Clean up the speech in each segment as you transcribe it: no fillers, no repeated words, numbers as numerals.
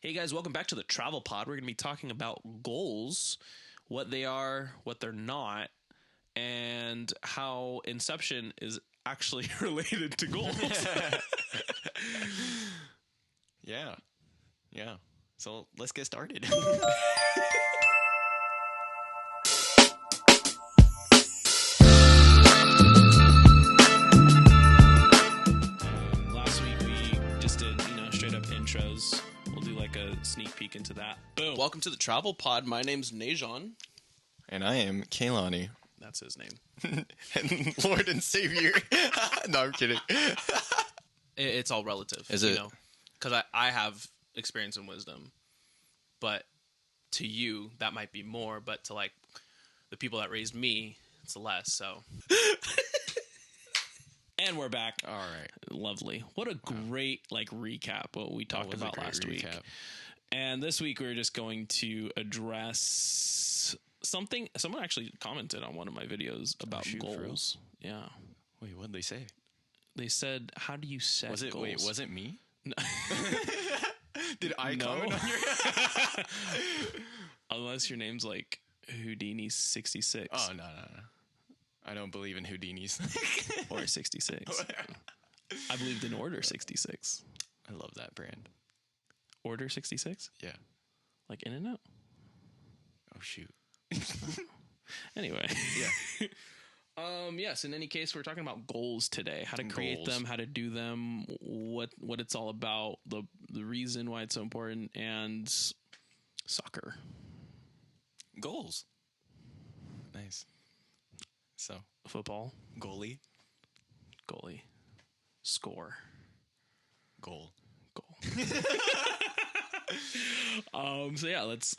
Hey guys, welcome back to the Travel Pod. We're going to be talking about goals, what they are, what they're not, and how Inception is actually related to goals. Yeah. So let's get started. Last week we just did, straight up intros. We'll do like a sneak peek into that. Boom. Welcome to the Travel Pod. My name's Najon. And I am Kaylani. That's his name. And Lord and Savior. No, I'm kidding. It's all relative. Is it? Because I have experience and wisdom. But to you, that might be more. But to like the people that raised me, it's less. So. And we're back. All right. Lovely. What a great recap what we talked about last week. And this week we're just going to address something. Someone actually commented on one of my videos about goals. Yeah. Wait, what did they say? They said, "How do you set goals?" Wait, was it me? No. Did I comment on your? Unless your name's like Houdini 66. Oh no. I don't believe in Houdinis. Or 66. I believed in Order 66. I love that brand. Order 66? Yeah. Like In-N-Out? Oh shoot. Anyway. Yeah. Yes, in any case, we're talking about goals today. How to create them, how to do them, what it's all about, the reason why it's so important, and soccer. Goals. Nice. So, Football. goalie. Score. Goal. So yeah, let's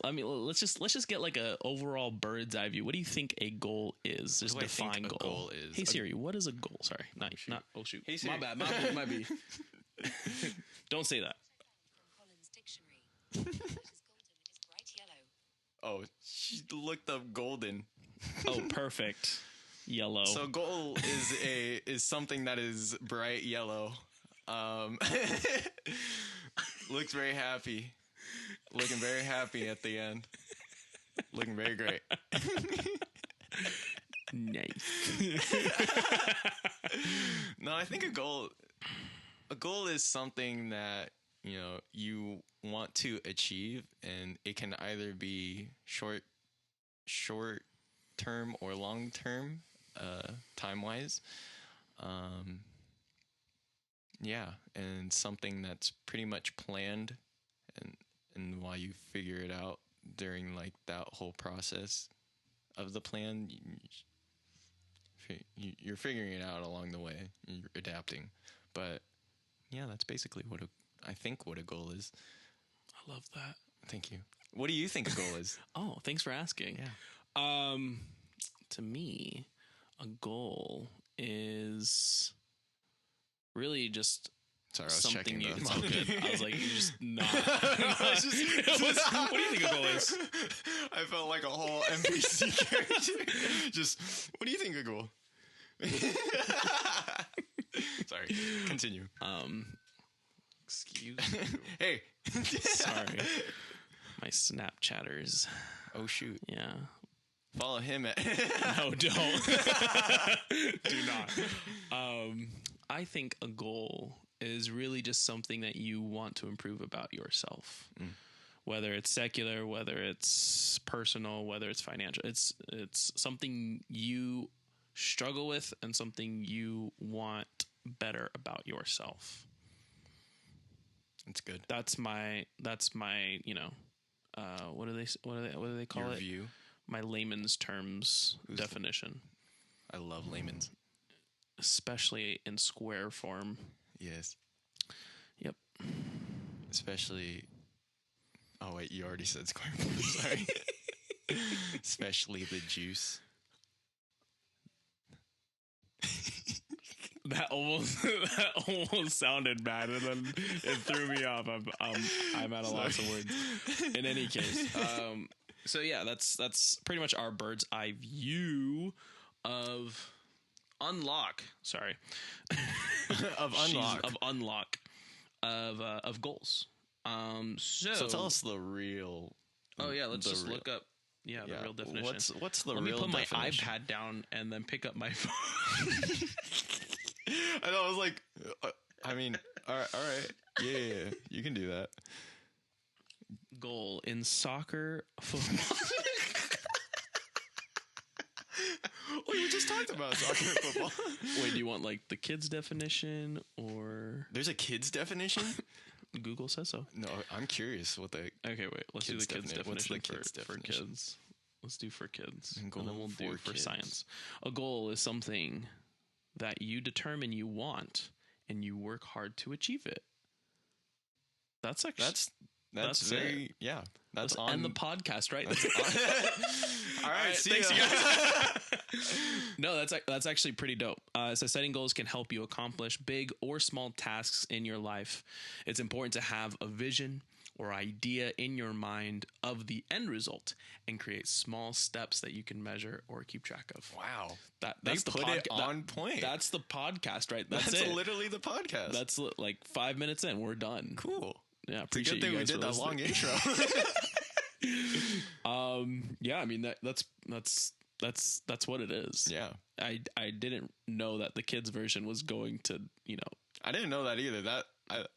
just get like a overall bird's eye view. What do you think a goal is? Just define goal. Goal is. Hey Siri, what is a goal? Sorry, not. Oh shoot. Hey Siri. My bad. Might be. Don't say that. Collins Dictionary. The letters golden is bright yellow. Oh, she looked up golden. Oh, perfect. Yellow. So goal is something that is bright yellow. Looks very happy. Looking very happy at the end. Looking very great. Nice. No, I think a goal is something that, you want to achieve, and it can either be short term or long term, time wise. Yeah, and something that's pretty much planned, and while you figure it out during like that whole process of the plan, you're figuring it out along the way. You're adapting, but yeah, that's basically what I think what a goal is. I love that. Thank you. What do you think a goal is? Oh, thanks for asking. Yeah. To me, a goal is really just Sorry, I was something checking. it's all good. I was like, you're just not. What do you think a goal is? I felt like a whole NPC character. Just, what do you think a goal? Sorry, continue. Excuse me. Hey. Sorry. My Snapchatters. Oh shoot. Yeah. Follow him at. No, don't. Do not. I think a goal is really just something that you want to improve about yourself. Whether it's secular, whether it's personal, whether it's financial. It's something you struggle with and something you want better about yourself. It's good. That's my what do they call Your it? view. My layman's terms definition. I love layman's. Especially in square form. Yes. Yep. Especially. Oh wait, you already said square form. Sorry. Especially the juice. That almost sounded bad, and then it threw me off. I'm at a loss of words. In any case, so yeah, that's pretty much our bird's eye view of unlock. Sorry, of unlock. of goals. So tell us the real. Oh yeah, let's the just real- look up. Yeah, the yeah, real definition. What's the Let real me put definition? my iPad down and then pick up my phone. I know. I was like, I mean, all right, yeah, you can do that. Goal in soccer, football. Well, we just talked about soccer and football. Wait, do you want like the kids definition or There's a kids definition? Google says so? No, I'm curious what the. Okay, wait. Let's do the kids definition. What's the for kids definition? kids. Let's do for kids, And and then we'll do for for kids. science. A goal is something that you determine you want and you work hard to achieve it. That's actually That's That's very yeah. That's let's on end the podcast right that's there. All right, see thanks, ya. you guys. No, that's actually pretty dope. So setting goals can help you accomplish big or small tasks in your life. It's important to have a vision or idea in your mind of the end result and create small steps that you can measure or keep track of. Wow, That's they the put it podca- on point. That's the podcast, right? That's it. literally the podcast. That's like 5 minutes in. We're done. cool. Yeah, It's a appreciate good thing you we guys did for that long listening. intro. Yeah, I mean that's what it is. Yeah, I didn't know that the kids version was going to, I didn't know that either. That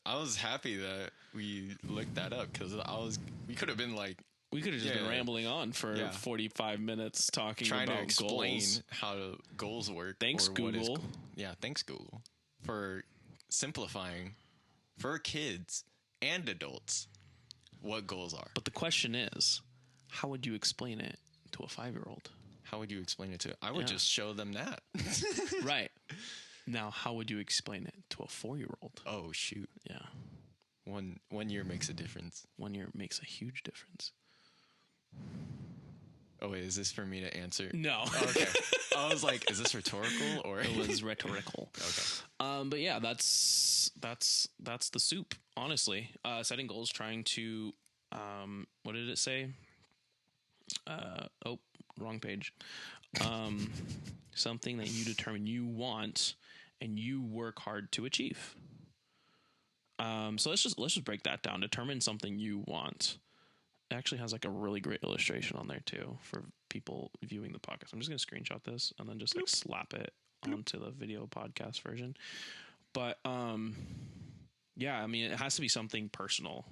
I was happy that we looked that up because we could have been like we could have just been Yeah. rambling on for Yeah. 45 minutes talking trying about to explain goals. how goals work. Thanks, or what is Google. Yeah, thanks Google for simplifying for kids and adults what goals are. But the question is, how would you explain it to a 5-year-old? How would you explain it to? I would Yeah. just show them that. Right. Now, how would you explain it to a 4-year-old? Oh shoot, Yeah. 1 year makes a difference. 1 year makes a huge difference. Oh wait, is this for me to answer? No. Okay. I was like, is this rhetorical or? It was rhetorical. Okay. But yeah, that's the soup. Honestly, setting goals, trying to, what did it say? Wrong page. Something that you determine you want and you work hard to achieve. So let's just break that down. Determine something you want. It actually has like a really great illustration on there too for people viewing the podcast. I'm just gonna screenshot this and then just like slap it onto the video podcast version. But yeah, I mean it has to be something personal,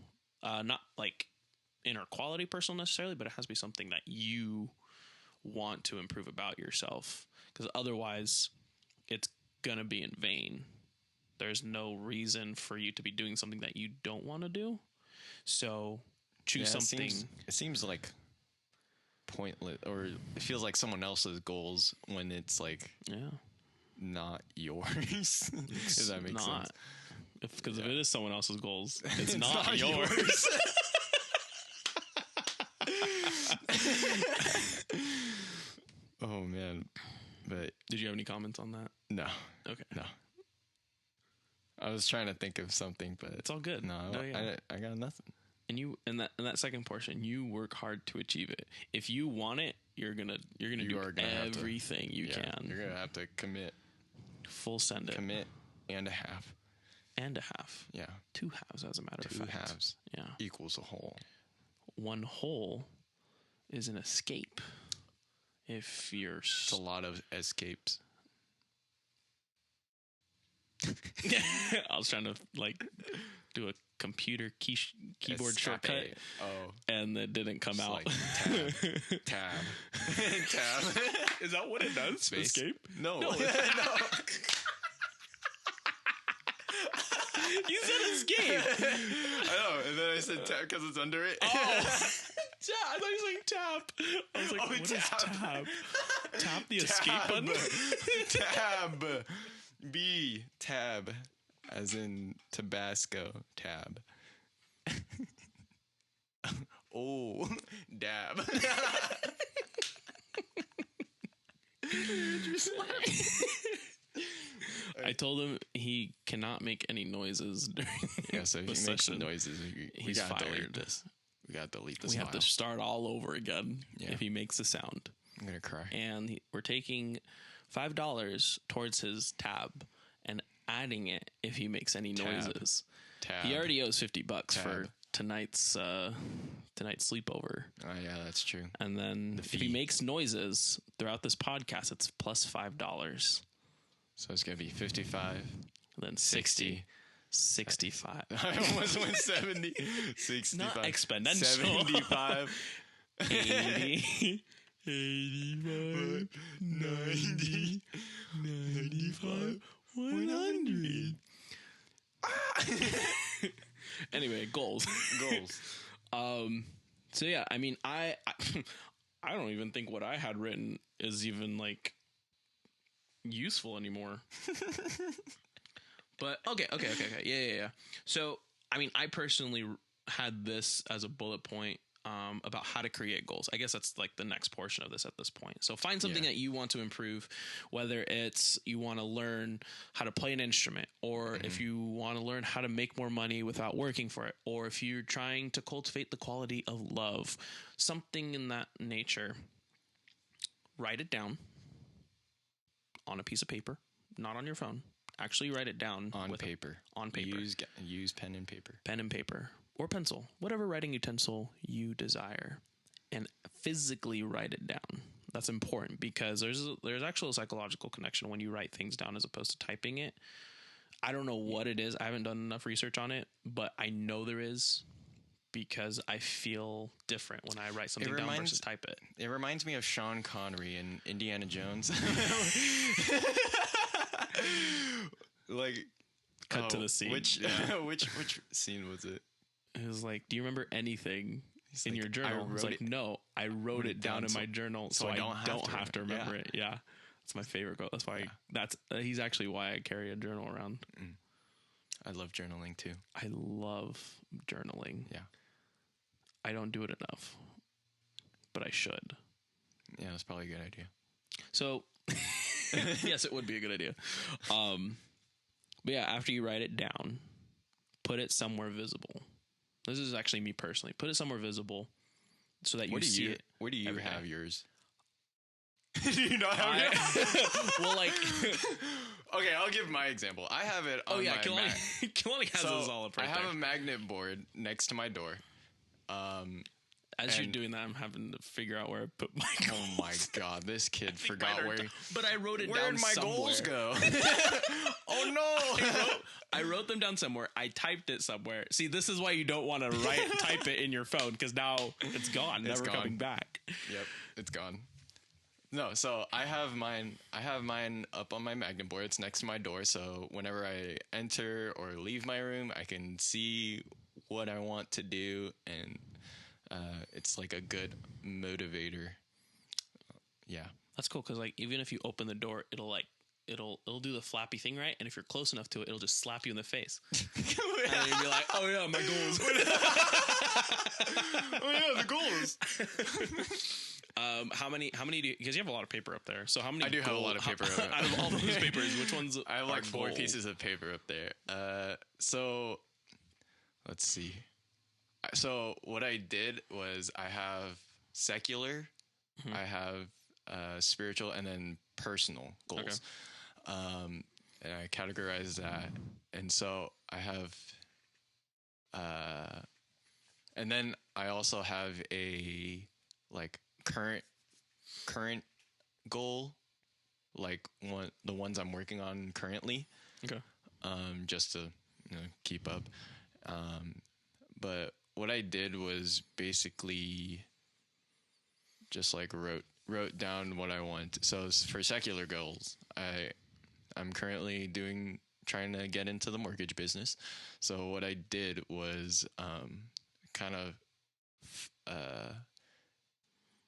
not like inner quality personal necessarily, but it has to be something that you want to improve about yourself, because otherwise it's gonna be in vain. There's no reason for you to be doing something that you don't want to do. So choose something. It seems like pointless, or it feels like someone else's goals when it's like not yours. If that makes sense. Because if it is someone else's goals, it's not yours. Oh man, but Did you have any comments on that? no, Okay. no. I was trying to think of something, but It's all good. no, yeah. I got nothing. And you in that second portion, you work hard to achieve it. If you want it, you're gonna do are gonna have to- everything you Yeah, can. you're gonna have to commit Full send it. and a half. And a half. Yeah, 2 halves, as a matter of two fact. halves Yeah. equals a whole. 1 whole is an escape. If you're It's a lot of escapes. I was trying to like do a computer keyboard Escape. shortcut, Oh, and it didn't come it's out. like tab. Tab. Is that what it does? Space. Escape? No. No. No. You said escape. I know, and then I said tab because it's under it. Oh, I thought you were saying tap. I was like, Oh, what is tab. tab? Tap the escape button. Tab. B. Tab. As in Tabasco. Tab. Oh. Dab. I told him he cannot make any noises during Yeah, so if the he makes session. noises, we He's gotta delete fired. this. We gotta delete this We file. have to start all over again Yeah. if he makes a sound. I'm gonna cry. And we're taking $5 towards his tab and adding it if he makes any Tab. noises. Tab. He already owes $50 for Tab. tonight's sleepover. Oh yeah, that's true. And then if he fee. makes noises throughout this podcast, it's plus $5. So it's gonna be 55. And then 60, 65. I almost went 70. 65. Not exponential. 75. 80, 85, 90, 95, 100. Anyway, goals. So yeah, I mean, I don't even think what I had written is even like useful anymore. But okay. Yeah. So, I mean, I personally had this as a bullet point about how to create goals. I guess that's like the next portion of this at this point. So find something that you want to improve, whether it's you want to learn how to play an instrument, or if you want to learn how to make more money without working for it, or if you're trying to cultivate the quality of love, something in that nature. Write it down on a piece of paper, not on your phone. Actually write it down on paper. On paper. Use pen and paper. Pen and paper. Or pencil, whatever writing utensil you desire, and physically write it down. That's important because there's actual psychological connection when you write things down as opposed to typing it. I don't know what it is. I haven't done enough research on it, but I know there is because I feel different when I write something down versus type it. It reminds me of Sean Connery in Indiana Jones. Like, Cut to the scene. Which scene was it? It was like, do you remember anything in like, your journal? It's like, no, I wrote it down in my journal, so I don't have to remember it. Yeah, it's my favorite quote. That's why he's actually why I carry a journal around. I love journaling too. I love journaling. Yeah, I don't do it enough, but I should. Yeah, that's probably a good idea. So, yes, it would be a good idea. But yeah, after you write it down, put it somewhere visible. This is actually me personally. Put it somewhere visible so that you see it. Where do you have yours? Do you not have yours? Well, like... Okay, I'll give my example. I have it on my Mac. Kilani has this all up right I have there. a magnet board next to my door. As you're doing that, I'm having to figure out where I put my goals. Oh my god, this kid forgot where. But I wrote it down Where'd my somewhere. goals go? Oh no! I wrote them down somewhere. I typed it somewhere. See, this is why you don't want to type it in your phone, because now it's gone, never coming back. Yep, it's gone. No, so I have mine up on my magnet board. It's next to my door, so whenever I enter or leave my room, I can see what I want to do, and it's like a good motivator. Yeah, that's cool, because like even if you open the door, it'll do the flappy thing, right? And if you're close enough to it, it'll just slap you in the face. And then you'll be like, oh yeah, my goals. Oh yeah, the goals. How many do you, because you have a lot of paper up there. So how many? I do have a lot of paper up there. Out of all those papers, which ones? I have like 4 goals? pieces of paper up there. So let's see. So what I did was I have secular, I have spiritual, and then personal goals. Okay. And I categorize that. And so I have, and then I also have a like current goal, like the ones I'm working on currently. Okay. Just to keep up. But what I did was basically just like wrote down what I want. So for secular goals, I'm currently trying to get into the mortgage business. So what I did was kind of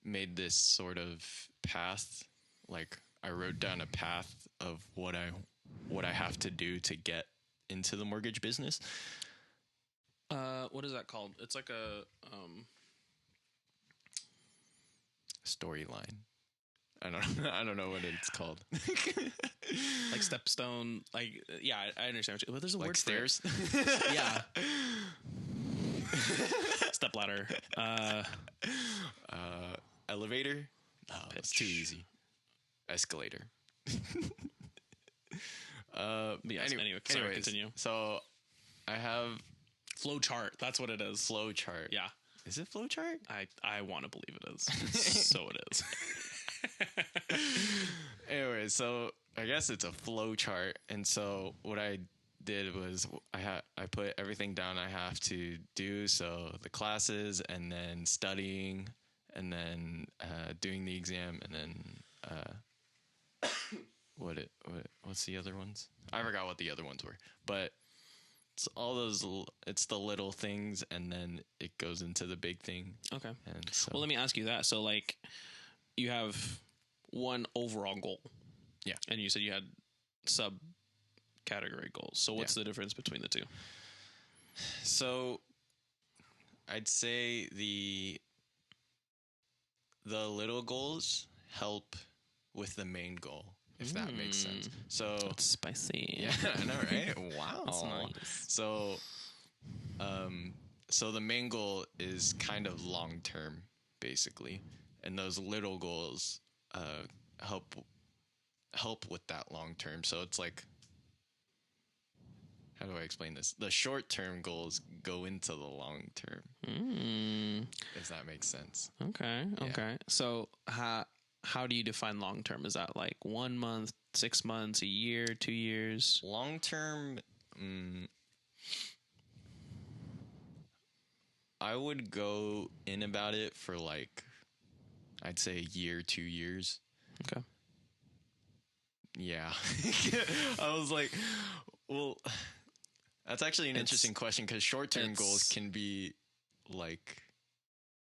made this sort of path. Like I wrote down a path of what I have to do to get into the mortgage business. What is that called? It's like a storyline. I don't know what it's called. Like stepstone. Like yeah, I understand. But there's a like word stairs. For it. Yeah. Step ladder. Elevator. No, it's too easy. Escalator. Yes, anyway, sorry, continue. So I have Flow chart. That's what it is. Flow chart. Yeah. Is it flow chart? I want to believe it is. So it is. Anyway, so I guess it's a flow chart. And so what I did was I put everything down I have to do. So the classes, and then studying, and then doing the exam, and then what's the other ones? I forgot what the other ones were. But it's all those. It's the little things, and then it goes into the big thing. Okay. And so, Well, let me ask you that. So, like, you have one overall goal. Yeah. And you said you had sub-category goals. So what's the difference between the two? So I'd say the little goals help with the main goal, if that makes sense. So It's spicy. yeah, I know, right? Wow. That's nice. So so the main goal is kind of long term, basically, and those little goals help with that long term. So it's like, how do I explain this? The short term goals go into the long term. If that makes sense. Okay. Okay. So how do you define long term? Is that like 1 month, 6 months, a year, 2 years? Long term, I would go in about it for like, I'd say a year, 2 years. Okay. Yeah. I was like, well, that's actually an interesting question, because short-term goals can be like,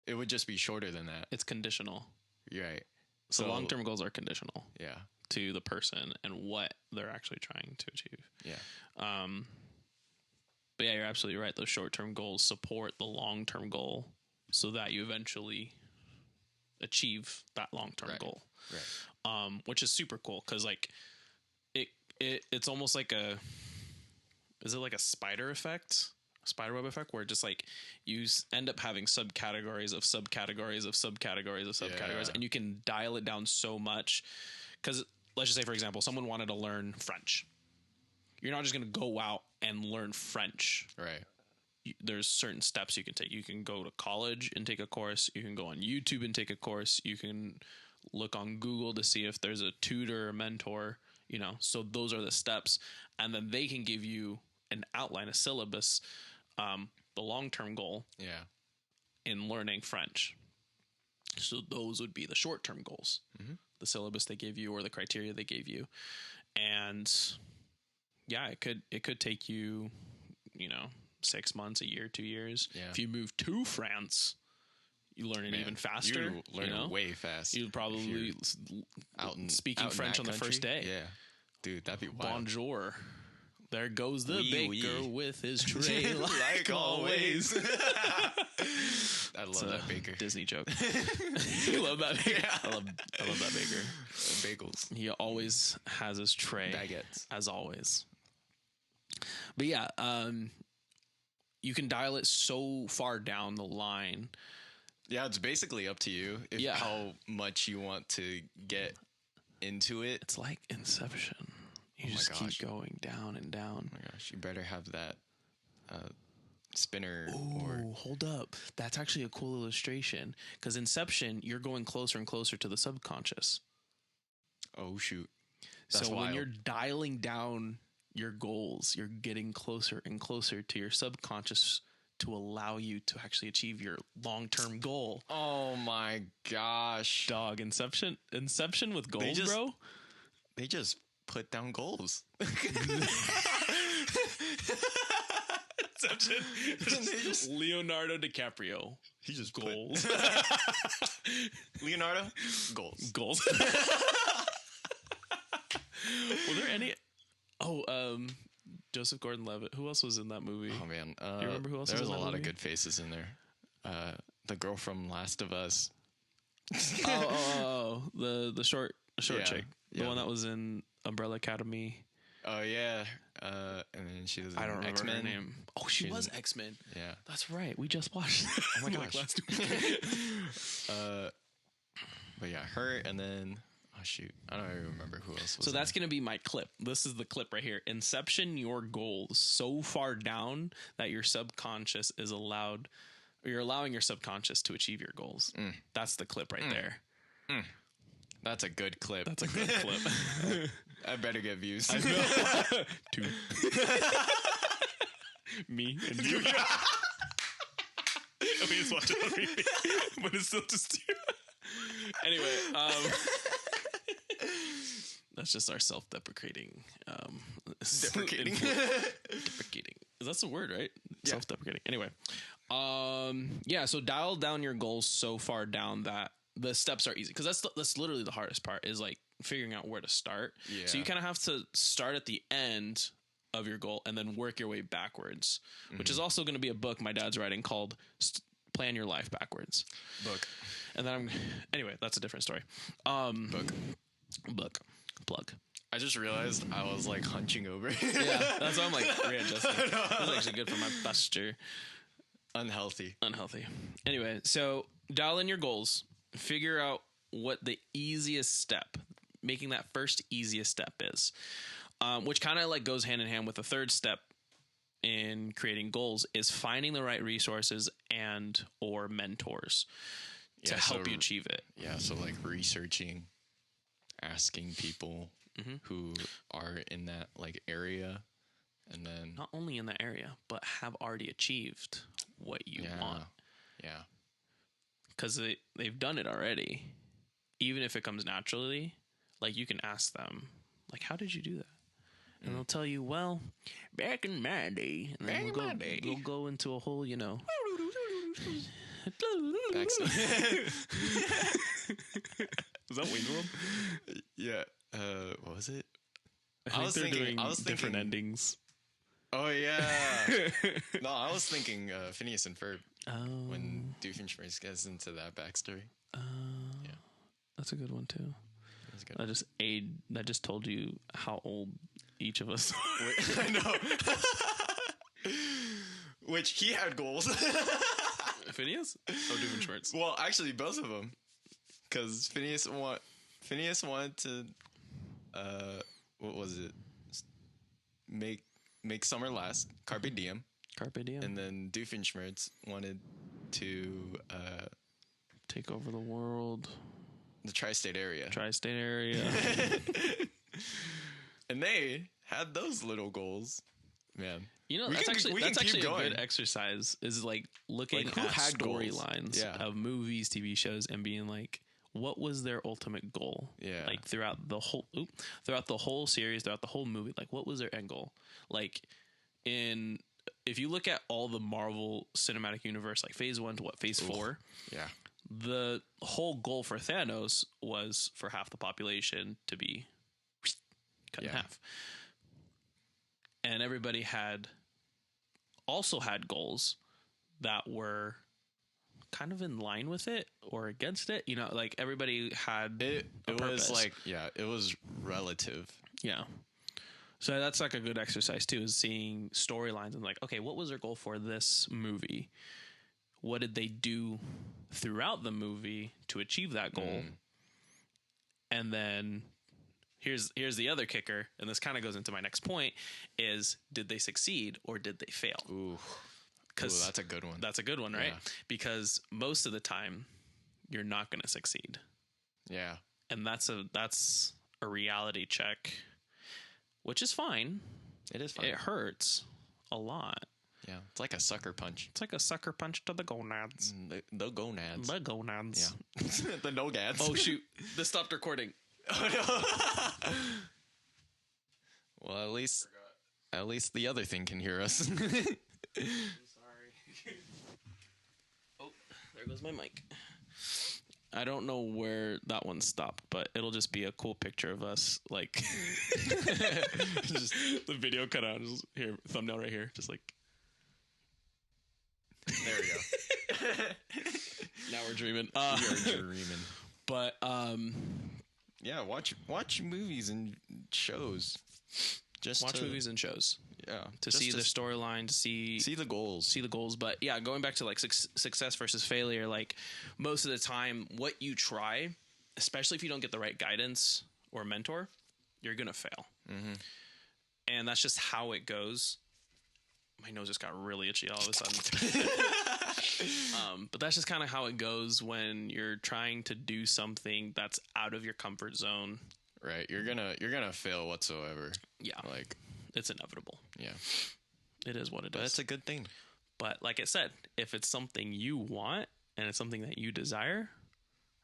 it would just be shorter than that. It's conditional. Right. So long-term goals are conditional. Yeah. To the person and what they're actually trying to achieve. Yeah. But yeah, you're absolutely right. Those short-term goals support the long-term goal so that you eventually achieve that long-term goal. Right. Which is super cool, because like it's almost like is it like a spider web effect, where just like you end up having subcategories of subcategories of subcategories of subcategories, and you can dial it down so much. Because let's just say, for example, someone wanted to learn French. You're not just going to go out and learn French. Right. There's certain steps you can take. You can go to college and take a course. You can go on YouTube and take a course. You can look on Google to see if there's a tutor or mentor, so those are the steps. And then they can give you an outline, a syllabus, the long-term goal in learning French. So those would be the short-term goals, the syllabus they give you or the criteria they gave you. And yeah, it could take you, 6 months, a year, 2 years. Yeah. If you move to France, you learn it even faster. You learn it way fast. You'd probably speaking French on the first day. Yeah. Dude, that'd be wild. Bonjour. There goes the Oui, baker oui. with his tray like always. I love that baker. Disney joke. You love that baker? Yeah. I love that baker. Bagels. He always has his tray. Baguettes. As always. But yeah, you can dial it so far down the line. Yeah, it's basically up to you how much you want to get into it. It's like Inception. You just keep going down and down. Oh my gosh, you better have that spinner. Ooh, hold up. That's actually a cool illustration, because Inception, you're going closer and closer to the subconscious. Oh, shoot. That's so wild. when you're dialing down your goals, you're getting closer and closer to your subconscious to allow you to actually achieve your long-term goal. Oh my gosh. Dog, Inception with goals, bro. They just put down goals. Inception. Leonardo DiCaprio. He just goals. Leonardo, goals. Goals. Were there any? Joseph Gordon-Levitt. Who else was in that movie? Oh man, Do you remember who else? There was in a that lot movie? of good faces in there. The girl from Last of Us. The short chick, the one that was in Umbrella Academy. Oh yeah, and then she was in I don't remember X-Men. her name. Oh, she was X-Men. Yeah, that's right. We just watched. Oh my like gosh. last week. But yeah, her, and then Oh shoot, I don't even remember who else was. So in that's it. going to be my clip. This is the clip right here. Inception your goals so far down that your subconscious is allowed, or you're allowing your subconscious to achieve your goals. That's the clip right there. That's a good clip. That's a good clip. I better get views. Two. Me and you. We just watch it on repeat, but it's still just you. Anyway, that's just our self-deprecating. Deprecating. Deprecating. That's the word, right? Yeah. Self-deprecating. Anyway, yeah. So dial down your goals so far down that the steps are easy, because that's literally the hardest part, is like figuring out where to start. Yeah. So you kind of have to start at the end of your goal and then work your way backwards, which is also going to be a book my dad's writing called Plan Your Life Backwards. Book. And then anyway, that's a different story. Book. Plug. I just realized I was like hunching over. Yeah, that's why I'm like readjusting. That's actually good for my posture. Unhealthy. Anyway, so dial in your goals. Figure out what the easiest step, making that first easiest step is, which kind of like goes hand in hand with the third step in creating goals, is finding the right resources and or mentors to help you achieve it. Yeah, so like researching, asking people who are in that like area, and then Not only in the area, but have already achieved what you want. Yeah. Because they've done it already. Even if it comes naturally, like you can ask them, like, how did you do that? And they'll tell you, well, back in my day. And then we'll go into a whole, Backstory. Is that Wayne's World? Yeah. What was it? I was thinking different endings. Oh yeah. No, I was thinking Phineas and Ferb when Doofenshmirtz gets into that backstory. Yeah, That's a good one too. that's good. That just told you how old each of us are. I know. Which he had goals. Phineas? Oh, Doofenshmirtz. Well, actually, both of them, because Phineas wanted to, what was it? Make summer last, carpe diem, Carpe diem. and then Doofenshmirtz wanted to Take over the world. the tri-state area, Tri-state area. and they had those little goals. Man, You know, We that's can- actually we can that's keep actually a going. good exercise, is like looking Like, who at had goals? storylines Yeah. of movies, TV shows, and being like, what was their ultimate goal? Yeah. Like throughout the whole series, throughout the whole movie, like what was their end goal? Like if you look at all the Marvel Cinematic Universe, like phase 1 to phase 4, yeah, the whole goal for Thanos was for half the population to be cut in Yeah. half. And everybody also had goals that were kind of in line with it or against it. Like everybody had it a purpose. was like, yeah, it was relative. Yeah. So that's like a good exercise too, is seeing storylines and like, okay, what was their goal for this movie? What did they do throughout the movie to achieve that goal? And then here's the other kicker, and this kind of goes into my next point, is did they succeed or did they fail? Ooh, Because that's a good one. That's a good one, right? Yeah. Because most of the time you're not going to succeed. Yeah, And that's a reality check, which is fine. it is fun. It hurts a lot. Yeah, it's like a sucker punch. It's like a sucker punch to the gonads. The gonads. The gonads. Yeah, the nogads. Oh shoot! This stopped recording. Well, at least the other thing can hear us. I'm sorry. Oh, there goes my mic. I don't know where that one stopped, but it'll just be a cool picture of us, like just the video cut out. Just here, thumbnail right here, just like. There we go. Now we're dreaming. You're dreaming. But Yeah, watch movies and shows. Just watch movies and shows Yeah, to just see the storyline, to see the goals. see the goals. But yeah, going back to like success versus failure, like most of the time what you try especially if you don't get the right guidance or mentor, you're going to fail. And that's just how it goes. My nose just got really itchy all of a sudden. But that's just kind of how it goes when you're trying to do something that's out of your comfort zone. Right. You're gonna fail whatsoever. Yeah. Like, It's inevitable. yeah. It is what it But is. that's a good thing. But like I said, if it's something you want and it's something that you desire,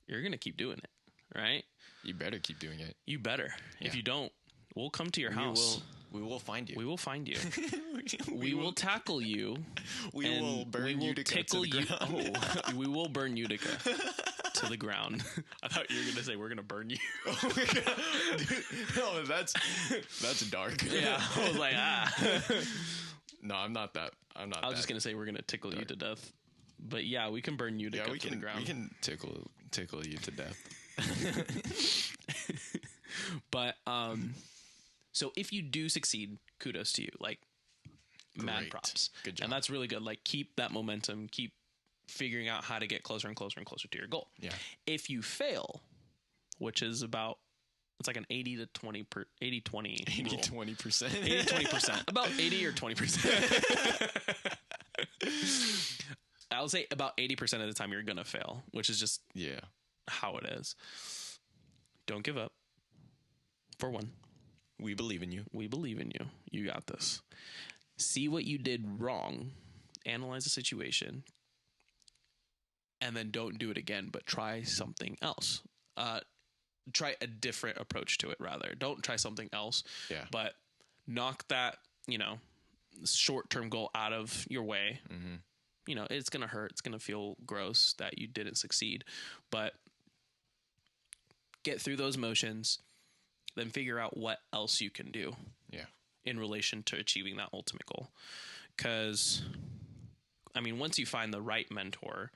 you're going to keep doing it, right? You better keep doing it. You better. If Yeah. you don't, we'll come to your house. We will find you. We will find you. we will tackle you. We and will burn we will Utica tickle to the you. ground. Oh, we will burn Utica to the ground. I thought you were going to say we're going to burn you. No, that's dark. Yeah. I was like, No, I'm not that. I'm not. I was just going to say we're going to tickle you to death. But yeah, we can burn Utica we to can. the ground. We can tickle you to death. But so if you do succeed, kudos to you. Like, mad Great. props. Good job. And that's really good. Like, keep that momentum. Keep figuring out how to get closer and closer and closer to your goal. Yeah. If you fail, which is about, it's like an 80 to 20 per 80 20 80 rule. 20%. 80-20%. About 80 or 20%. I'll say about 80% of the time you're going to fail, which is just Yeah. how it is. Don't give up. For one, We believe in you. we believe in you. You got this. See what you did wrong, analyze the situation, and then don't do it again, but try something else. Try a different approach to it, rather. Don't try something else, Yeah. but knock that, short-term goal out of your way. Mm-hmm. It's going to hurt. It's going to feel gross that you didn't succeed, but get through those motions, then figure out what else you can do Yeah. in relation to achieving that ultimate goal. Because, once you find the right mentor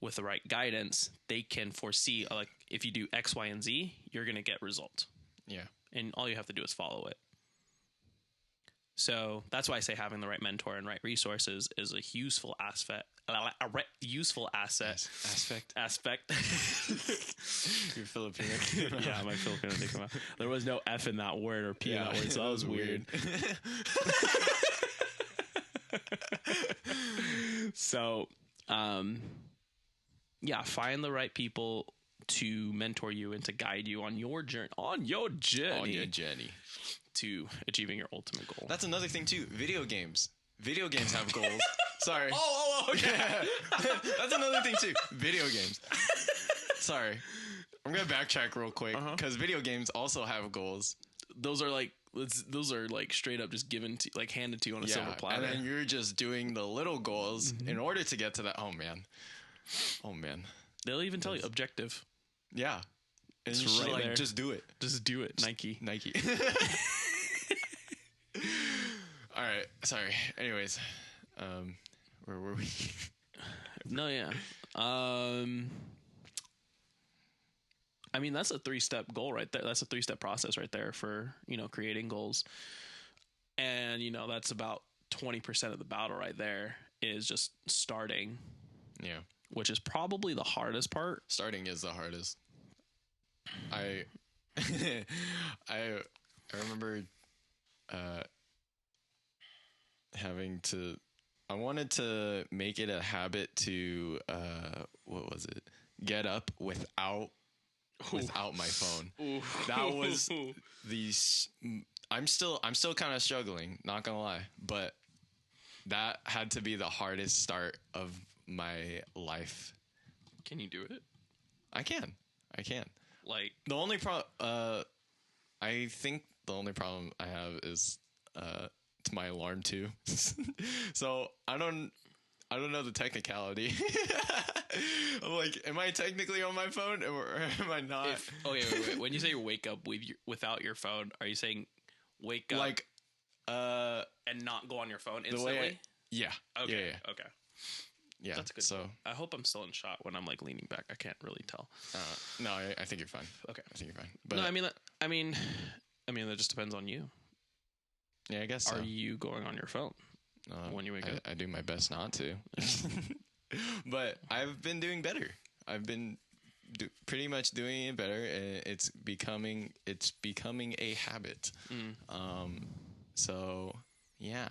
with the right guidance, they can foresee, like, if you do X, Y, and Z, you're going to get results. Yeah. And all you have to do is follow it. So that's why I say having the right mentor and right resources is a useful aspect. Useful asset. Aspect. You're Filipino. Yeah, my Filipino did come out. There was no F in that word or P in that word, so that was weird. So, find the right people to mentor you and to guide you on your journey. On your journey to achieving your ultimate goal. That's another thing too. Video games have goals. Sorry. Okay. That's another thing too. Video games. Sorry. I'm going to backtrack real quick because video games also have goals. Those are like straight up just given to, like, handed to you on a silver platter. And then you're just doing the little goals in order to get to that. Oh man. They'll even tell you objective. Yeah. And It's you should, right like, there. just do it. Just do it. Nike. All right. Sorry. Anyways, where were we? No, yeah. That's a 3-step goal right there. That's a 3-step process right there for, creating goals. And, that's about 20% of the battle right there is just starting. Yeah. Which is probably the hardest part. Starting is the hardest. I remember having to. I wanted to make it a habit to get up without my phone. Ooh. That was I'm still kind of struggling, not gonna lie, but that had to be the hardest start of my life. Can you do it? I can. Like, The only I think the only problem I have is it's my alarm too. So I don't know the technicality. I'm like, am I technically on my phone or am I not? wait. When you say wake up without your phone, are you saying wake up Like, and not go on your phone instantly? Yeah. Okay. Yeah. Okay. Yeah. That's good. So, I hope I'm still in shot when I'm, like, leaning back. I can't really tell. no, I think you're fine. Okay. I think you're fine. But No, that just depends on you. yeah, I guess so. Are you going on your phone when you wake up? I do my best not to. But I've been doing better. I've been pretty much doing it better, and it's becoming a habit. So yeah,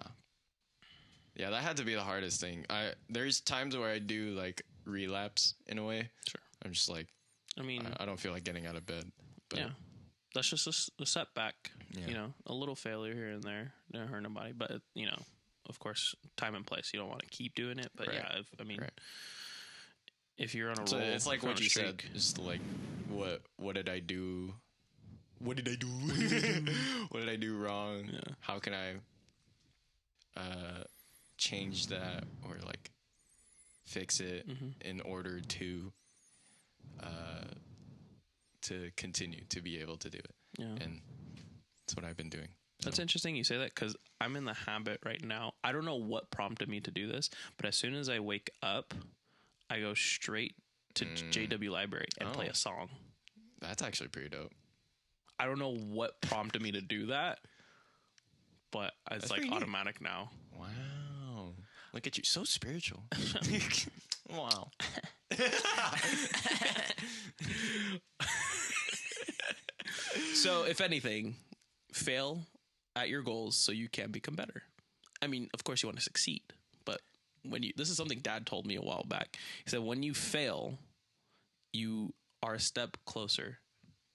that had to be the hardest thing. There's times where I do like relapse in a way. Sure. I'm just like, I mean, I don't feel like getting out of bed. But yeah, that's just a setback. Yeah. You know, a little failure here and there, don't hurt nobody. But you know, of course, time and place. You don't want to keep doing it. But Right. yeah, if you're on a so roll, it's like if you're what on a you said. streak, Just like what did I do? What did I do? What did I do wrong? Yeah. How can I change that or like fix it in order to continue to be able to do it? Yeah. And that's what I've been doing. That's interesting you say that, because I'm in the habit right now. I don't know what prompted me to do this, but as soon as I wake up, I go straight to JW Library and play a song. That's actually pretty dope. I don't know what prompted me to do that, but it's That's like pretty neat. automatic now. Wow. Look at you. So spiritual. Wow. So if anything, fail at your goals so you can become better. I mean, of course you want to succeed, but this is something Dad told me a while back. He said, when you fail, you are a step closer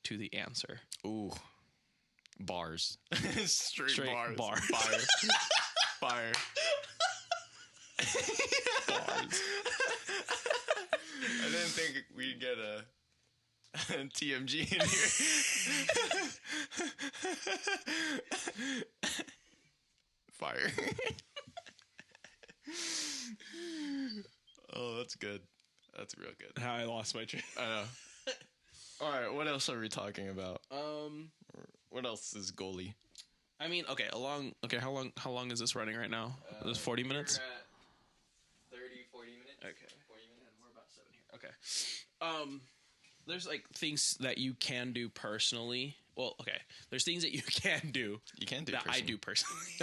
to the answer. Ooh. Bars. Straight Bar. Fire. Fire. Bars. I didn't think we'd get a TMG in here. Fire. Oh, that's good. That's real good. How I lost my train. I know. All right, what else are we talking about? What else is goalie? I mean, okay, how long is this running right now? Is it 40 minutes? We're at 30, 40 minutes. Okay. 40 minutes. We're about 7 here. Okay. There's like things that you can do personally. Well, okay. There's things that you can do. You can do that personally. I do personally.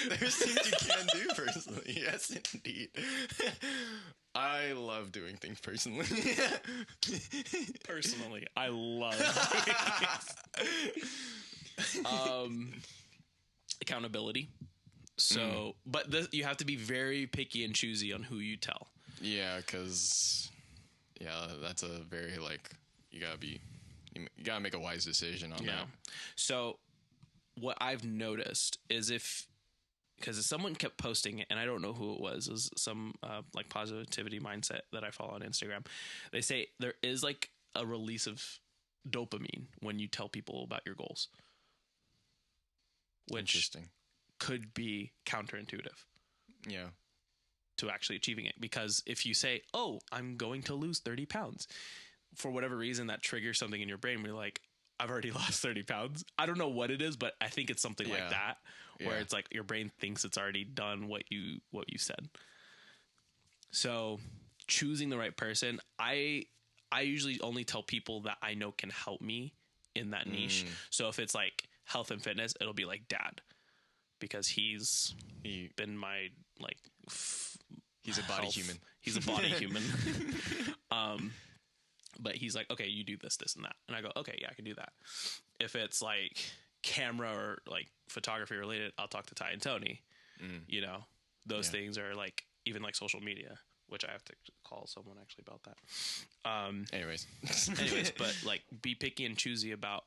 There's things you can do personally. Yes, indeed. I love doing things personally. Personally, I love doing things. Accountability. So, but you have to be very picky and choosy on who you tell. Yeah, because that's a very like you gotta make a wise decision on that. So, what I've noticed is because someone kept posting it, and I don't know who it was some like positivity mindset that I follow on Instagram. They say there is like a release of dopamine when you tell people about your goals, which Interesting. could be counterintuitive. Yeah. To actually achieving it, because if you say, "Oh, I'm going to lose 30 pounds," for whatever reason that triggers something in your brain, where you're like, "I've already lost 30 pounds." I don't know what it is, but I think it's something like that, where it's like your brain thinks it's already done what you said. So choosing the right person, I usually only tell people that I know can help me in that niche. So if it's like health and fitness, it'll be like Dad, because he's been my like. He's a body human. He's a body human. But he's like, okay, you do this, this, and that. And I go, okay, yeah, I can do that. If it's like camera or like photography related, I'll talk to Ty and Tony. You know, those things are like, even like social media, which I have to call someone actually about that. Anyways, but like be picky and choosy about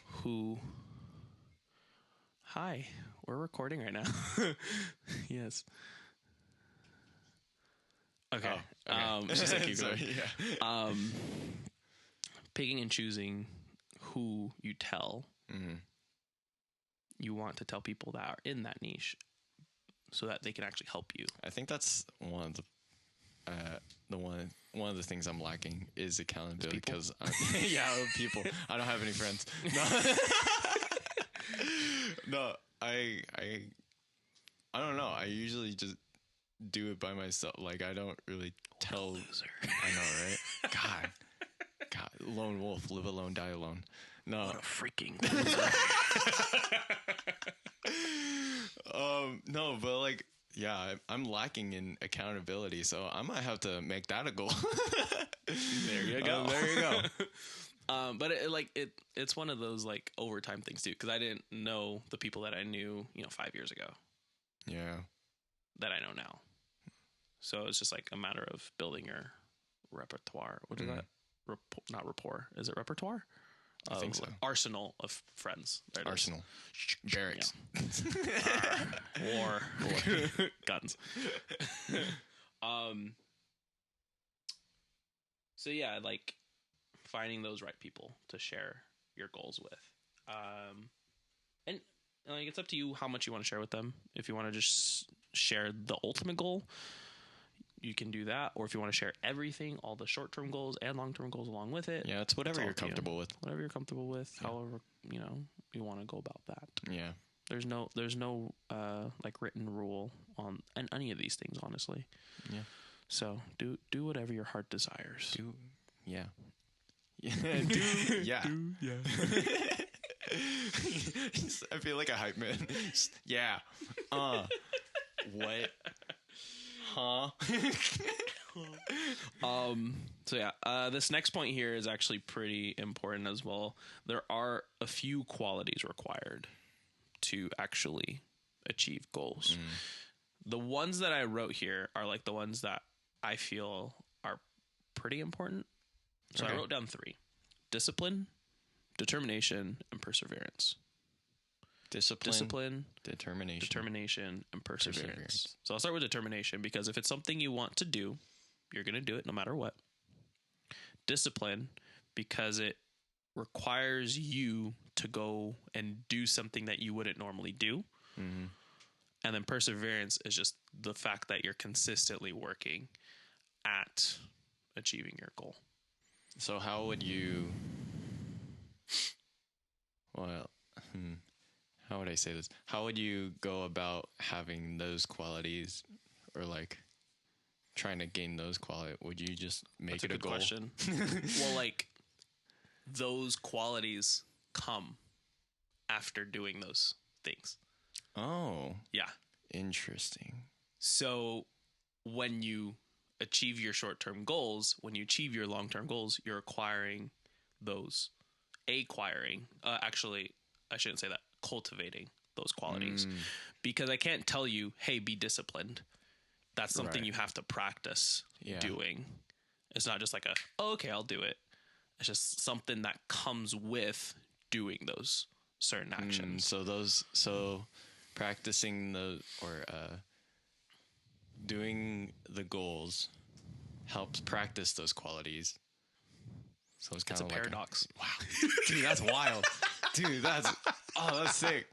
who. Hi, we're recording right now. Yes. Okay. Oh, okay. Just like keep Sorry, going. Picking and choosing who you tell. You want to tell people that are in that niche, so that they can actually help you. I think that's one of the things I'm lacking is accountability, because people. I don't have any friends. No, I don't know. I usually just do it by myself. Like I don't really tell. Loser. I know, right? God, lone wolf, live alone, die alone. No, What a freaking loser. no, but like, I'm lacking in accountability, so I might have to make that a goal. There you go. There you go. But it's one of those like overtime things too, because I didn't know the people that I knew 5 years ago Yeah. that I know now. So it's just like a matter of building your repertoire. What is that? Not rapport. Is it repertoire? I think so. Arsenal of friends. There it is. Arsenal. Barracks. War. Guns. So yeah, like finding those right people to share your goals with. And like it's up to you how much you want to share with them. If you want to just share the ultimate goal, you can do that. Or if you want to share everything, all the short-term goals and long-term goals along with it. Yeah, it's whatever you're comfortable with. Whatever you're comfortable with, however, you want to go about that. Yeah. There's no like written rule on any of these things, honestly. Yeah. So do whatever your heart desires. Yeah. I feel like a hype man. Yeah. What? Huh? So yeah, this next point here is actually pretty important as well. There are a few qualities required to actually achieve goals. The ones that I wrote here are like the ones that I feel are pretty important. So I wrote down 3: discipline, determination, and perseverance. Discipline, determination, and perseverance. So I'll start with determination, because if it's something you want to do, you're going to do it no matter what. Discipline, because it requires you to go and do something that you wouldn't normally do. And then perseverance is just the fact that you're consistently working at achieving your goal. So how would you... Well, how would I say this? How would you go about having those qualities, or like trying to gain those qualities? Would you just make it a goal? That's a good question. Well, like those qualities come after doing those things. Oh, Yeah. interesting. So when you achieve your short-term goals, when you achieve your long-term goals, you're acquiring those. Actually, I shouldn't say that. Cultivating those qualities. Because I can't tell you, hey, be disciplined. That's something you have to practice doing. It's not just like okay, I'll do it. It's just something that comes with doing those certain actions. So practicing doing the goals helps practice those qualities. So it's kind of a paradox. Wow. Dude, that's wild. Dude, that's sick.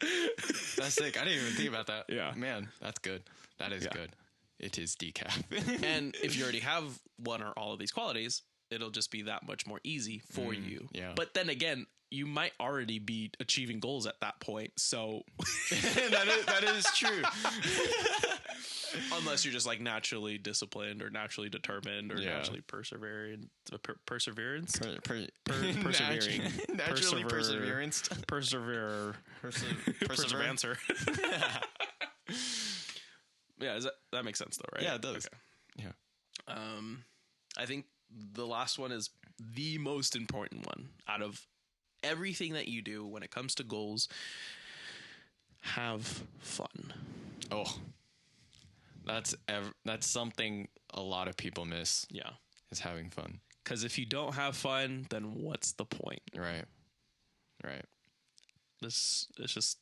That's sick. I didn't even think about that. Yeah. Man, that's good. That is good. It is decaf. And if you already have one or all of these qualities, it'll just be that much more easy for you. Yeah. But then again, you might already be achieving goals at that point. So that is true. Unless you're just like naturally disciplined or naturally determined or naturally persevering. Perseverance? Persevering. Naturally perseverance. Perseverancer. Yeah, that makes sense though, right? Yeah, it does. Okay. Yeah. I think the last one is the most important one out of everything that you do when it comes to goals. Have fun. Oh, that's something a lot of people miss. Yeah. Is having fun. Because if you don't have fun, then what's the point? Right. It's just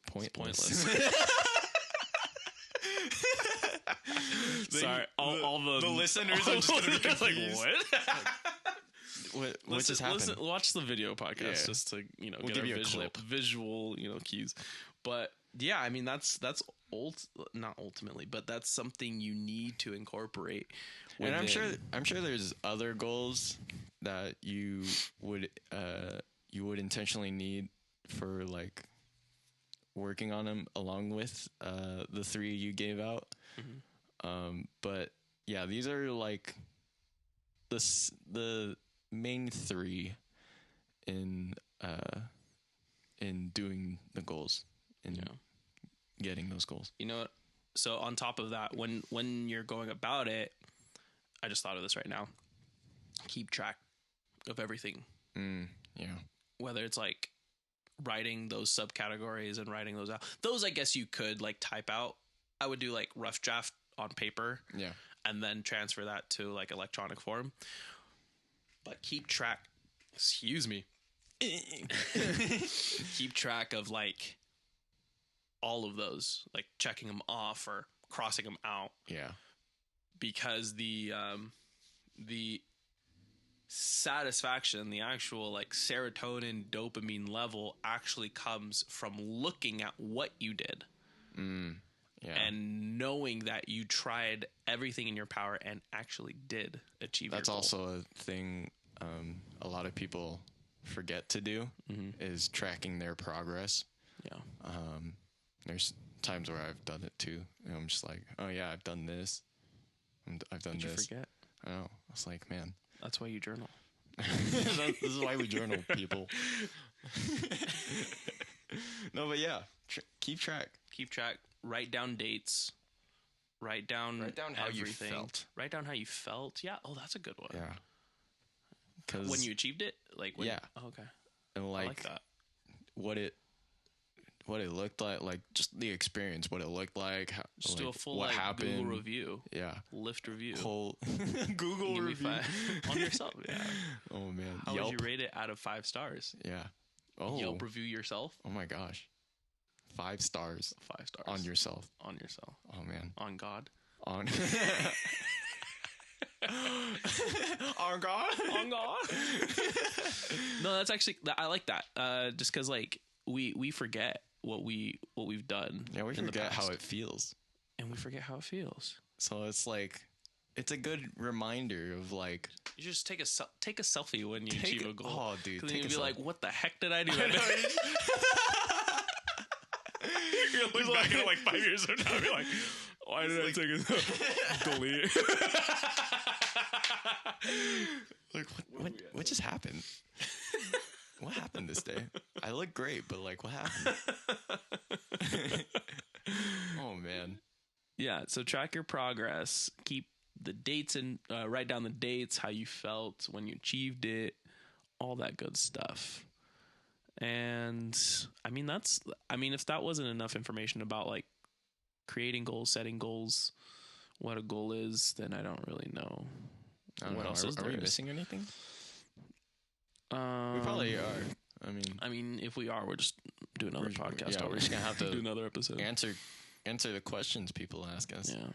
pointless. Sorry, all the listeners are just gonna be confused. What just happened? Watch the video podcast just to we'll get give a you a visual cues. But yeah, I mean that's not ultimately, but that's something you need to incorporate. And I'm sure there's other goals that you would intentionally need for like working on them along with the 3 you gave out. But yeah, these are like the main 3 in doing the goals and getting those goals. You know, so on top of that, when you're going about it, I just thought of this right now. Keep track of everything. Yeah. Whether it's like writing those subcategories and writing those out. Those I guess you could like type out. I would do like rough draft on paper. Yeah. And then transfer that to like electronic form. But keep track. Excuse me. Keep track of like all of those, like checking them off or crossing them out. Yeah. Because the satisfaction, the actual like serotonin, dopamine level actually comes from looking at what you did. Yeah. And knowing that you tried everything in your power and actually did achieve That's your goal. also a thing a lot of people forget to do is tracking their progress. Yeah. There's times where I've done it too. And I'm just like, oh yeah, I've done this. I've done Did you this. forget? I know. I was like, man. That's why you journal. This is why we journal, people. No, but yeah, keep track. Keep track. Write down dates. Write down how you everything. felt. Write down how you felt. Yeah. Oh, that's a good one. Yeah. Cause When you achieved it, like when, yeah. Oh, okay. and I like that. what it looked like just the experience, what it looked like, how, Just like, do a full what like happened. Google review, Yeah. Lyft review, Whole Google Give me review on yourself. Yeah. Oh man. How Yelp. would you rate it out of 5 stars? Yeah. Oh. Yelp review yourself. Oh my gosh. 5 stars 5 stars on yourself. On yourself. Oh man. On God. On On God. On God. No, that's actually I like that. Just because like we forget what we've done. Yeah, we in the forget how past. it feels. And we forget how it feels. So it's like it's a good reminder of like You just take a selfie when you achieve a goal. Oh, dude, Because take then a you'd be like, selfie. "What the heck did I do?" You're looking back at it like 5 years from now, you're like, "Why did I take a delete?" Like what just happened? What happened this day? I look great, but like what happened? Oh man. Yeah, so track your progress. Keep the dates and write down the dates, how you felt when you achieved it, all that good stuff. And I mean, if that wasn't enough information about like creating goals, setting goals, what a goal is, then I don't really know. I don't What know. else is Are we there? missing anything? We probably are. I mean, if we are, we're just doing another podcast. Yeah, we're just gonna have to do another episode. answer the questions people ask us Yeah, in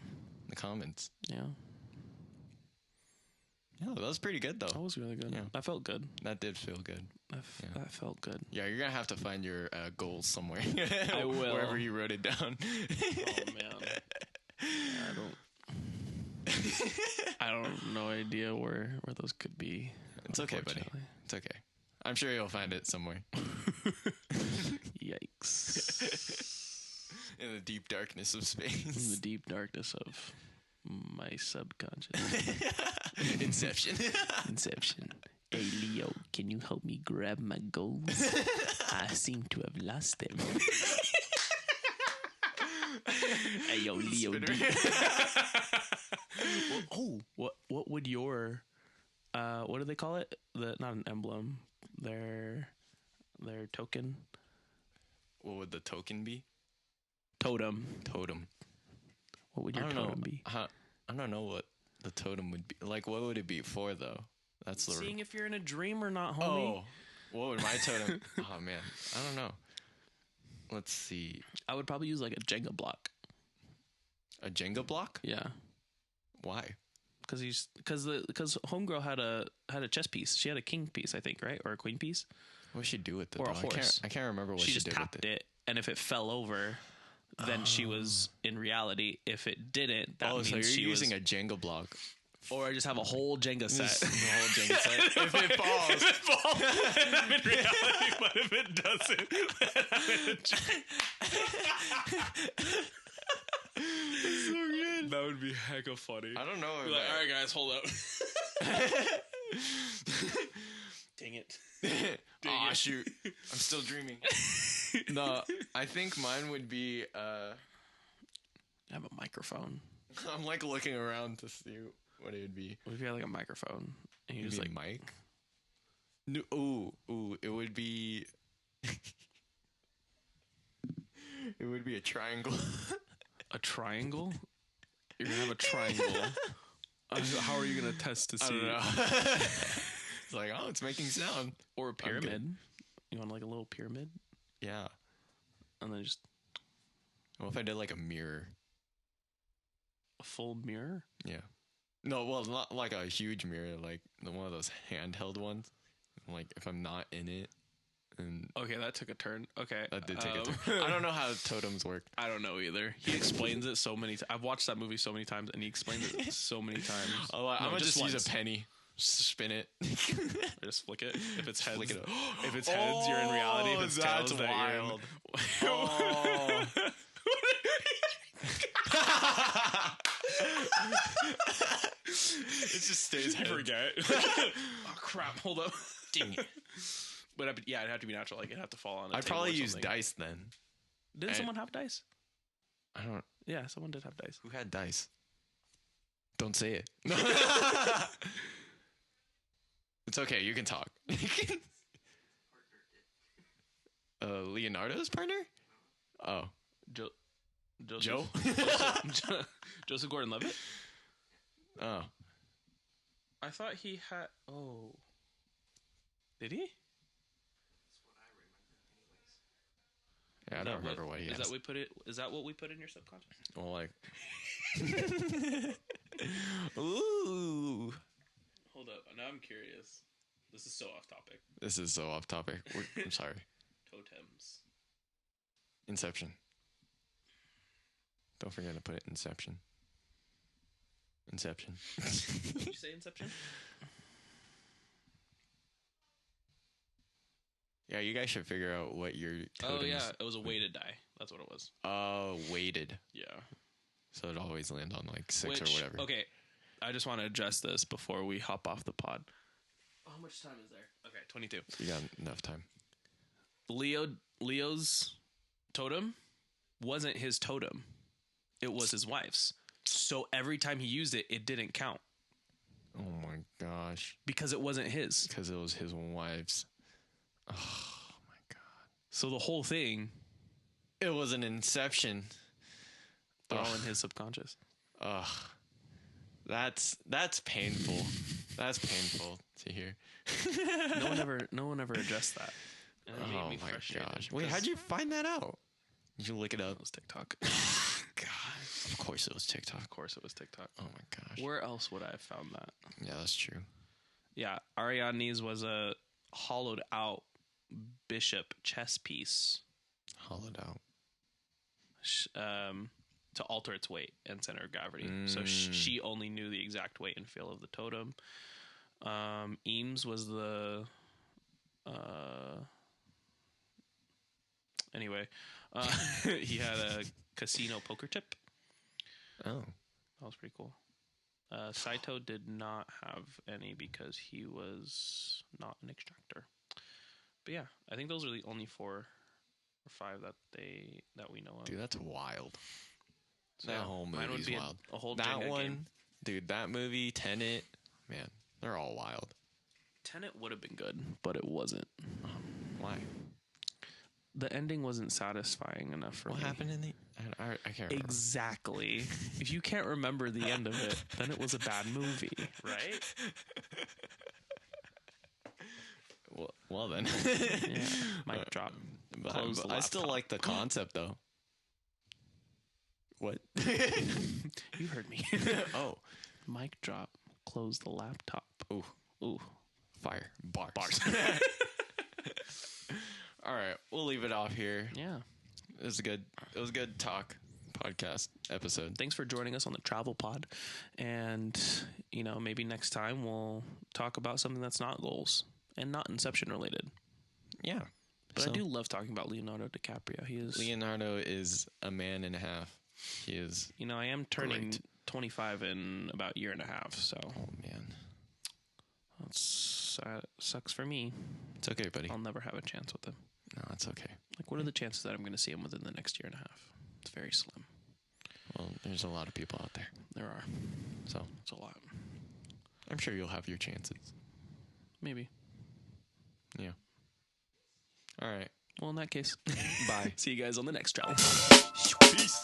the comments. yeah, Yeah, that was pretty good though. that was really good. Yeah. That felt good. That did feel good. That felt good. Yeah, you're gonna have to find your goals somewhere. I will. Wherever you wrote it down. Oh man, I don't no idea where those could be. It's okay, buddy. Unfortunately. It's okay. I'm sure you'll find it somewhere. Yikes. In the deep darkness of In space. the deep darkness of my subconscious. Inception. Inception. Hey Leo, can you help me grab my goals? I seem to have lost them. Hey yo, Leo D. What would your what do they call it? Not an emblem. Their token. What would the token be? Totem. Totem. What would your totem be? I don't know what the totem would be. Like, what would it be for though? That's the Seeing if you're in a dream or not, homie. Oh, what would my totem? Oh man, I don't know. Let's see. I would probably use like a Jenga block. A Jenga block? Yeah. Why? Because homegirl had a chess piece. She had a king piece, I think, right, or a queen piece, What should she do with it? or a though? horse. I can't remember what she she just did tapped with it. it, and if it fell over, then she was in reality. If it didn't, that means so you're she using was. a Jenga block. Or I just have a whole Jenga set. The whole Jenga set. If it falls, then I'm in reality, but if it doesn't, then I'm in a so good. That would be hecka funny. I don't know. Be like, all right, guys, hold up. Dang it. Aw, shoot. I'm still dreaming. No, I think mine would be. I have a microphone. I'm like looking around to see what it would be. What if you had like a microphone and you It'd just be like a mic. No, ooh, it would be. It would be a triangle. a triangle? You're gonna have a triangle. How are you gonna test to I see? don't know. It's like, oh, it's making sound. Or a pyramid? You want like a little pyramid, Yeah. and then just What if I did like a mirror? a full mirror? Yeah. No, well, not like a huge mirror, like one of those handheld ones. Like if I'm not in it, and Okay, that took a turn. Okay, that did take a turn. I don't know how totems work. I don't know either. He explains it so many times. I've watched that movie so many times, and he explains it so many times. Oh, I'm No, gonna just use once. a penny, spin it. Or just flick it. If it's heads, Flick it up. if it's heads, you're in reality. If it's that's tails, that wild. you're in. Oh. It just stays I head. forget. Oh crap! Hold up. Dang it. But yeah, it'd have to be natural. Like it'd have to fall on. I'd probably use dice then. Didn't someone have dice? I don't. Yeah, someone did have dice. Who had dice? Don't say it. It's okay. You can talk. Leonardo's partner? Oh, Joseph, Joe? Joseph Gordon-Levitt. Oh, I thought he had. Oh, did he? yeah. I don't remember what he is has. that we put it? Is that what we put in your subconscious? Well, like. Ooh. Hold up. Now I'm curious. This is so off topic. This is so off topic. I'm sorry. Totems. Inception. Don't forget to put it Inception. Inception. Did you say Inception? Yeah, you guys should figure out what your totems. Oh yeah, it was a weighted die. That's what it was. Weighted. Yeah. So it always land on like 6 or Which, whatever. okay, I just want to address this before we hop off the pod. How much time is there? Okay, 22. You got enough time. Leo's totem wasn't his totem. It was his wife's. So every time he used it, it didn't count Oh my gosh. because it wasn't his. Because it was his wife's. Oh my god. So the whole thing, It was an inception. they're all in his subconscious. Ugh. That's painful. That's painful to hear. No one ever addressed that. And it made Oh me my frustrated gosh. Wait, 'cause how'd you find that out? Did you look it up? it was TikTok? God. Of course it was TikTok. Of course, it was TikTok. Oh my gosh. Where else would I have found that? Yeah, that's true. Yeah, Ariadne's was a hollowed out bishop chess piece Hollowed out. to alter its weight and center of gravity. So she only knew the exact weight and feel of the totem. Eames was the anyway. He had a casino poker chip. Oh. That was pretty cool. Saito did not have any because he was not an extractor. But yeah, I think those are the only 4 or 5 that we know of. Dude, that's wild. So That whole mine would movie's be wild. a whole That Jenga one, game. dude, that movie, Tenet, man, they're all wild. Tenet would have been good, but it wasn't. Why? The ending wasn't satisfying enough for What me. happened in the... I can't remember. Exactly. If you can't remember the end of it, then it was a bad movie, right? Well then. Yeah. Mic drop. But Close the I still laptop. like the concept, though. What? You heard me. Oh. Mic drop. Close the laptop. Ooh. Ooh. Fire. Bars. All right. We'll leave it off here. Yeah. It was a good talk podcast episode. Thanks for joining us on the Travel Pod. And, maybe next time we'll talk about something that's not goals and not Inception related. Yeah. But I do love talking about Leonardo DiCaprio. He is... Leonardo is a man and a half. He is... I am turning Great. 25 in about a year and a half, so... Oh, man. That sucks for me. It's okay, buddy. I'll never have a chance with him. No, that's okay. Like, what are the chances that I'm going to see him within the next year and a half? It's very slim. Well, there's a lot of people out there. There are. So It's a lot. I'm sure you'll have your chances. Maybe. Yeah. All right. Well, in that case, Bye. see you guys on the next travel. Peace.